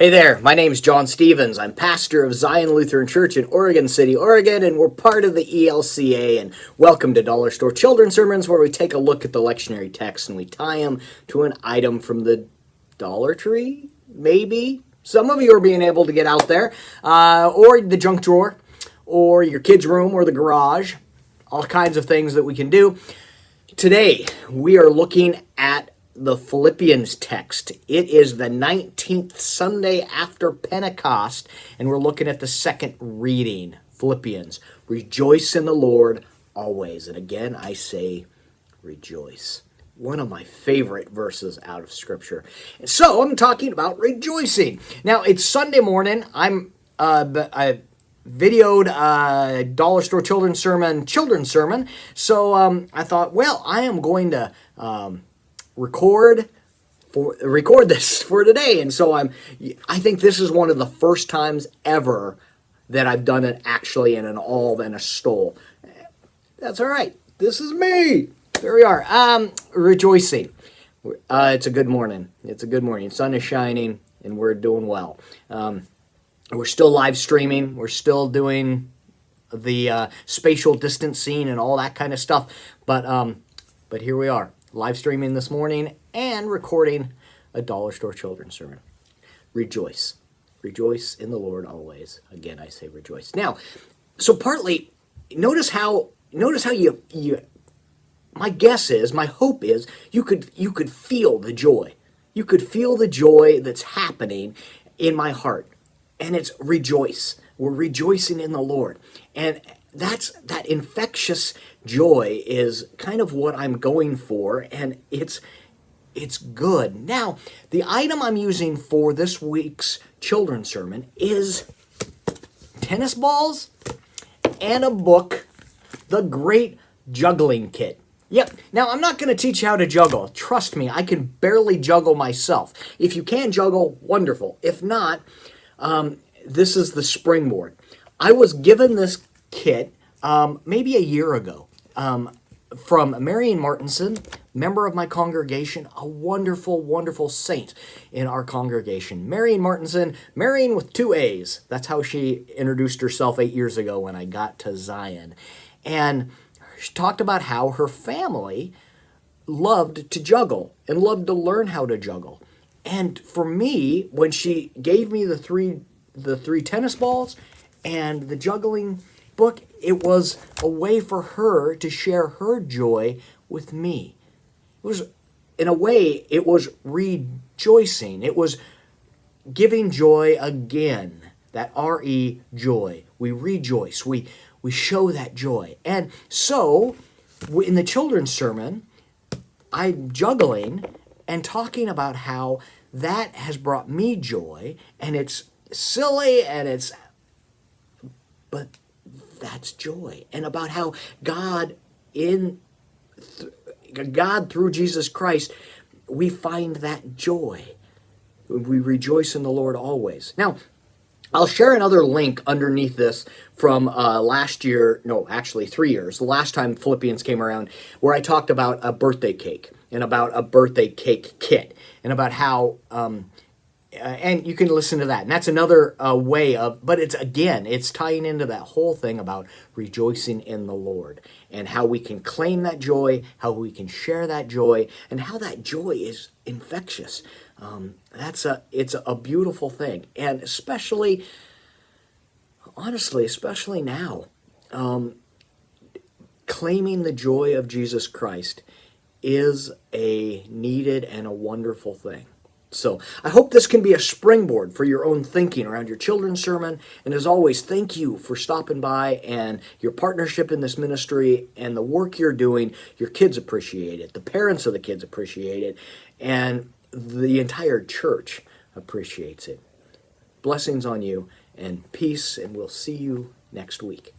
Hey there, my name is John Stevens. I'm pastor of Zion Lutheran Church in Oregon City, Oregon, and we're part of the ELCA. And welcome to Dollar Store Children's Sermons, where we take a look at the lectionary text and we tie them to an item from the Dollar Tree, maybe. Some of you are being able to get out there, or the junk drawer, or your kid's room, or the garage. All kinds of things that we can do. Today, we are looking at the Philippians text. It is the 19th Sunday after Pentecost, and we're looking at the second reading. Philippians, rejoice in the Lord always. And again, I say rejoice. One of my favorite verses out of Scripture. And so I'm talking about rejoicing. Now, it's Sunday morning. I videoed Dollar Store Children's Sermon. So I thought, well, I am going to record this for today. And so I think this is one of the first times ever that I've done it actually in an alb and a stole. That's all right. This is me. There we are. Rejoicing. It's a good morning. It's a good morning. The sun is shining and we're doing well. We're still live streaming. We're still doing the spatial distancing and all that kind of stuff. But here we are, live streaming this morning and recording a Dollar Store Children's Sermon. Rejoice. Rejoice in the Lord always. Again, I say rejoice. Now, so partly, notice how you my guess is, my hope is, you could feel the joy. You could feel the joy that's happening in my heart. And it's rejoice. We're rejoicing in the Lord. And that infectious joy is kind of what I'm going for, and it's good. Now, the item I'm using for this week's children's sermon is tennis balls and a book, The Great Juggling Kit. Yep. Now, I'm not going to teach you how to juggle. Trust me, I can barely juggle myself. If you can juggle, wonderful. If not, this is the springboard. I was given this kit maybe a year ago from Marion Martinson, member of my congregation, a wonderful, wonderful saint in our congregation. Marion Martinson, Marion with 2 A's. That's how she introduced herself 8 years ago when I got to Zion. And she talked about how her family loved to juggle and loved to learn how to juggle. And for me, when she gave me the three tennis balls and the juggling book, it was a way for her to share her joy with me. It was, in a way, it was rejoicing. It was giving joy again. That R-E, joy. We rejoice. We show that joy. And so, in the children's sermon, I'm juggling and talking about how that has brought me joy, and it's silly, but that's joy. And about how God through Jesus Christ, we find that joy. We rejoice in the Lord always. Now, I'll share another link underneath this from last year, no, actually 3 years, the last time Philippians came around, where I talked about a birthday cake and about a birthday cake kit and about how, and you can listen to that. And that's another way of, but it's tying into that whole thing about rejoicing in the Lord and how we can claim that joy, how we can share that joy, and how that joy is infectious. It's a beautiful thing. And especially, honestly, especially now, claiming the joy of Jesus Christ is a needed and a wonderful thing. So I hope this can be a springboard for your own thinking around your children's sermon. And as always, thank you for stopping by and your partnership in this ministry and the work you're doing. Your kids appreciate it. The parents of the kids appreciate it. And the entire church appreciates it. Blessings on you and peace, and we'll see you next week.